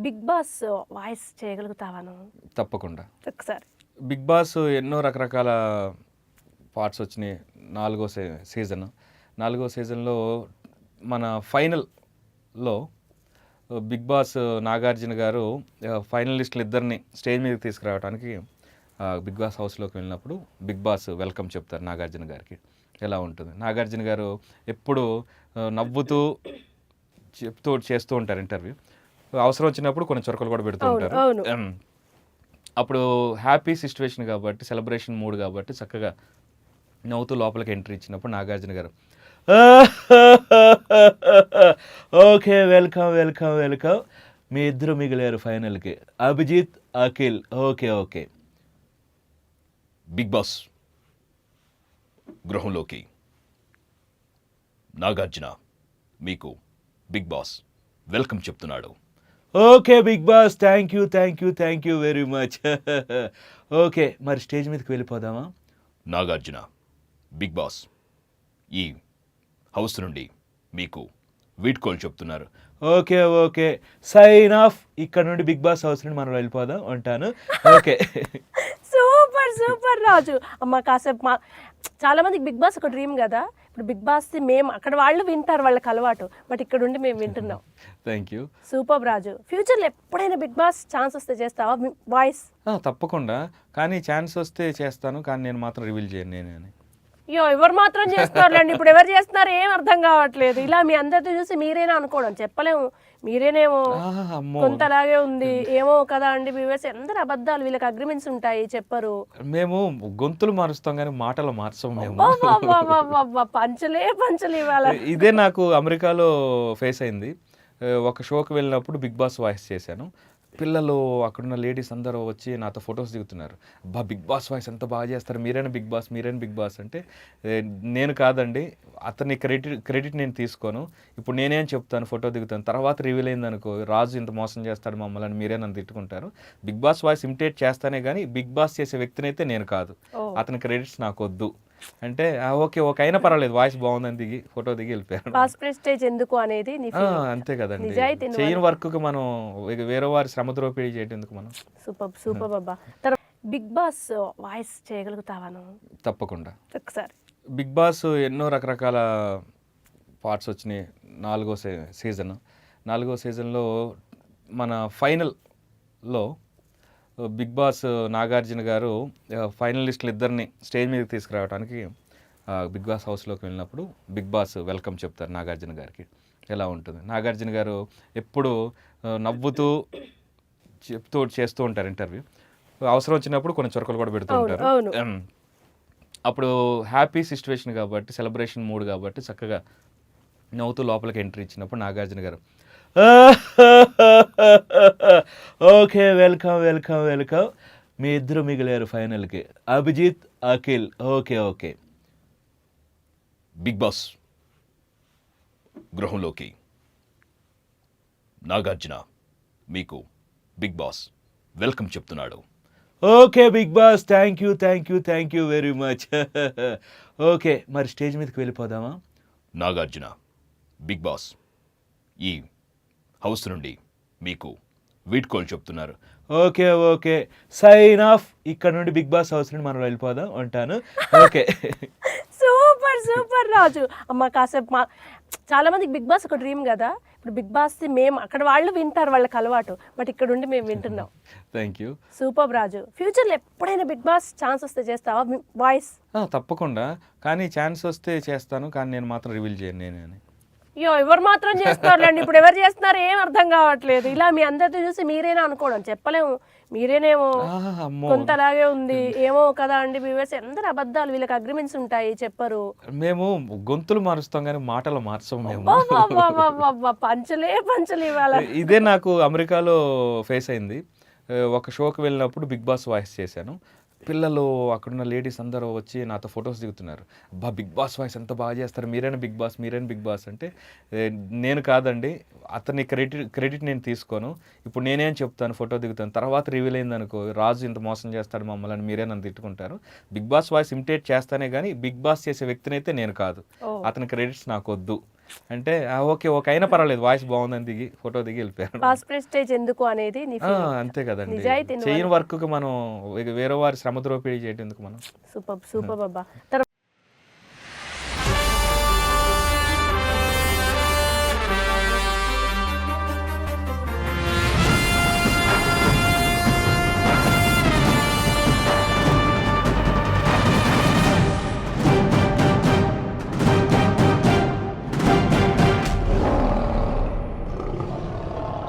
Big boss voice చేయగలుగుతావా నువ్వు? తప్పకుండా. ఒకసారి. బిగ్ బాస్ ఎన్నో రకరకాల పార్ట్స్ వచ్చినాయి. నాలుగో సీజన్. నాలుగో సీజన్‌లో మన ఫైనల్‌లో బిగ్ బాస్ నాగార్జున గారు ఫైనలిస్టులు ఇద్దరిని స్టేజ్ మీదకి తీసుకురావడానికి బిగ్ బాస్ హౌస్‌లోకి వెళ్ళినప్పుడు బిగ్ బాస్ వెల్కమ్ చెప్తారు నాగార్జున గారికి. ఎలా ఉంటుంది? నాగార్జున గారు ఎప్పుడు నవ్వుతూ చెప్తూ చేస్తూ ఉంటారు ఇంటర్వ్యూ. అవసరం వచ్చినప్పుడు కొన్ని చురకలు కూడా పెడుతూ అవును. ఉంటారు. అవును. అప్పుడు హ్యాపీ సిచ్యువేషన్ కాబట్టి, సెలబ్రేషన్ మూడ్ కాబట్టి చక్కగా నవ్వుతూ లోపలికి ఎంట్రీ ఇచ్చినప్పుడు Nagarjuna garu okay, welcome welcome welcome, మీ ఇద్దరు మిగిలారు ఫైనల్కి, Abhijeet, Akhil. Okay okay, Bigg Boss గృహంలోకి నాగార్జున మీకు బిగ్ బాస్ వెల్కమ్ చెప్తున్నాడు. Okay Bigg Boss, thank you very much. Okay, మరి స్టేజ్ మీదకి వెళ్ళిపోదామా? నాగార్జున, బిగ్ బాస్ ఈ హౌస్ నుండి మీకు వీడ్కోలు చెప్తున్నారు. Okay okay, sign off. ఇక్కడ నుండి బిగ్ బాస్ హౌస్ నుండి మనం వెళ్ళిపోదాం అంటాను. ఓకే. సూపర్ సూపర్ రాజు. అమ్మ కాసేపు చాలా మందికి బిగ్ బాస్ ఒక డ్రీమ్ కదా. ఇప్పుడు బిగ్ బాస్ మేము అక్కడ వాళ్ళు వింటారు, వాళ్ళకి అలవాటు. బట్ ఇక్కడ ఉండి మేము వింటున్నాం. Thank you. సూపర్ రాజు. ఫ్యూచర్లో ఎప్పుడైనా బిగ్ బాస్ ఛాన్స్ వస్తే చేస్తావా వాయిస్? తప్పకుండా. కానీ ఛాన్స్ వస్తే చేస్తాను, కానీ నేను మాత్రం రివీల్ చేయను నేనే అని. అయ్యో, ఎవరు మాత్రం చేస్తారులేండి. ఇప్పుడు ఎవరు చేస్తున్నారు ఏం అర్థం కావట్లేదు. ఇలా మీ అందరితో చూసి మీరేనా అనుకోవడం చెప్పలేము. మీరేనేమో అమ్మో, కొంత అలాగే ఉంది ఏమో కదా అండి. వ్యూవర్స్ అందరు అబద్ధాలు, వీళ్ళకి అగ్రిమెంట్స్ ఉంటాయి చెప్పరు. మేము గొంతులు మారుస్తాం కానీ మాటలు మార్చం మేము. పంచలు ఇవాళ. ఇదే నాకు అమెరికాలో ఫేస్ అయింది. ఒక షోకి వెళ్ళినప్పుడు బిగ్ బాస్ వాయిస్ చేశాను. పిల్లలు, అక్కడున్న లేడీస్ అందరూ వచ్చి నాతో ఫొటోస్ దిగుతున్నారు. బిగ్ బాస్ వాయిస్ ఎంత బాగా చేస్తారు, మీరైనా బిగ్ బాస్ అంటే, నేను కాదండి, అతని క్రెడిట్ నేను తీసుకోను. ఇప్పుడు నేనేం చెప్తాను, ఫోటో దిగుతాను, తర్వాత రివీల్ అయింది అనుకో, రాజు ఇంత మోసం చేస్తాడు మమ్మల్ని అని మీరే నన్ను తిట్టుకుంటారు. బిగ్ బాస్ వాయిస్ ఇమిటేట్ చేస్తానే కానీ బిగ్ బాస్ చేసే వ్యక్తిని అయితే నేను కాదు. అతని క్రెడిట్స్ నాకు వద్దు అంటే ఓకే ఓకే అయినా పర్వాలేదు, వాయిస్ బాగుందని దిగి ఫోటో దిగి వెళ్ళిపోయాను. ఎందుకు అనేది అంతే కదండి. చేయని వర్క్ కి మనం వేరే వారి శ్రమ ద్రోపిడీ చేయడం ఎందుకు మనం. సూపర్ బాబా. తర్వాత బిగ్ బాస్ వాయిస్ చేయగలుగుతావా నువ్వు? తప్పకుండా. ఒకసారి. బిగ్ బాస్ ఎన్నో రకరకాల పార్ట్స్ వచ్చినాయి. నాలుగో సీజన్లో మన ఫైనల్లో బిగ్ బాస్ నాగార్జున గారు ఫైనలిస్టులు ఇద్దరిని స్టేజ్ మీదకి తీసుకురావడానికి బిగ్ బాస్ హౌస్‌లోకి వెళ్ళినప్పుడు బిగ్ బాస్ వెల్కమ్ చెప్తారు నాగార్జున గారికి. ఎలా ఉంటుంది? నాగార్జున గారు ఎప్పుడు నవ్వుతూ చెప్తూ చేస్తూ ఉంటారు ఇంటర్వ్యూ. అవసరం వచ్చినప్పుడు కొన్ని చురకలు కూడా పెడుతూ ఉంటారు. అప్పుడు హ్యాపీ సిచ్యువేషన్ కాబట్టి, సెలబ్రేషన్ మూడ్ కాబట్టి చక్కగా నవ్వుతూ లోపలికి ఎంట్రీ ఇచ్చినప్పుడు Nagarjuna garu okay, welcome welcome welcome, మీ ఇద్దరు మిగిలారు ఫైనల్కి, Abhijeet, Akhil. Okay okay, Bigg Boss గృహంలోకి నాగార్జున మీకు బిగ్ బాస్ వెల్కమ్ చెప్తున్నాడు. Okay Bigg Boss, thank you very much. Okay, మరి స్టేజ్ మీదకి వెళ్ళిపోదామా? నాగార్జున, బిగ్ బాస్ ఈ హౌస్ నుండి మీకు వీడ్కోలు చెప్తున్నారు. Okay okay, sign off. ఇక్కడ నుండి బిగ్ బాస్ హౌస్ నుండి మనం వెళ్ళిపోదాం అంటాను. ఓకే. సూపర్ సూపర్ రాజు. అమ్మ కాసేపు చాలా మందికి బిగ్ బాస్ ఒక డ్రీమ్ కదా. ఇప్పుడు బిగ్ బాస్ మేము అక్కడ వాళ్ళు వింటారు, వాళ్ళకి అలవాటు. బట్ ఇక్కడ ఉండి మేము వింటున్నాం. Thank you. సూపర్ రాజు. ఫ్యూచర్లో ఎప్పుడైనా బిగ్ బాస్ ఛాన్స్ వస్తే చేస్తావా వాయిస్? తప్పకుండా. కానీ ఛాన్స్ వస్తే చేస్తాను, కానీ నేను మాత్రం రివీల్ చేయను నేనే అని. అయ్యో, ఎవరు మాత్రం చేస్తారులేండి. ఇప్పుడు ఎవరు చేస్తున్నారు ఏం అర్థం కావట్లేదు. ఇలా మీ అందరితో చూసి మీరేనా అనుకోవడం చెప్పలేము. మీరేనేమో కొంత అలాగే ఉంది ఏమో కదా అండి. వ్యూవర్స్ అందరు అబద్ధాలు, వీళ్ళకి అగ్రిమెంట్స్ ఉంటాయి చెప్పరు. మేము గొంతులు మారుస్తాం కానీ మాటలు మార్చం మేము. పంచలు ఇవాళ. ఇదే నాకు అమెరికాలో ఫేస్ అయింది. ఒక షోకి వెళ్ళినప్పుడు బిగ్ బాస్ వాయిస్ చేశాను. పిల్లలు, అక్కడున్న లేడీస్ అందరూ వచ్చి నాతో ఫొటోస్ దిగుతున్నారు. బిగ్ బాస్ వాయిస్ ఎంత బాగా చేస్తారు, మీరైనా బిగ్ బాస్ అంటే, నేను కాదండి, అతని క్రెడిట్ నేను తీసుకోను. ఇప్పుడు నేనేం చెప్తాను, ఫోటో దిగుతాను, తర్వాత రివీల్ అయింది అనుకో, రాజు ఇంత మోసం చేస్తాడు మమ్మల్ని అని మీరే నన్ను తిట్టుకుంటారు. బిగ్ బాస్ వాయిస్ ఇమిటేట్ చేస్తానే కానీ బిగ్ బాస్ చేసే వ్యక్తిని అయితే నేను కాదు. అతని క్రెడిట్స్ నాకు వద్దు అంటే ఓకే ఓకే అయినా పర్వాలేదు, వాయిస్ బాగుందని దిగి ఫోటో దిగి వెళ్ళిపోయాను. ఫాస్ట్ ప్రెస్టేజ్ ఎందుకు అనేది నీ అంతే కదండి, నిజాయితీ చేయని వర్క్కి మనం వేరే వారి శ్రమ ద్రోపిడీ చేయడం ఎందుకు మనం. సూపర్ సూపర్ బాబా.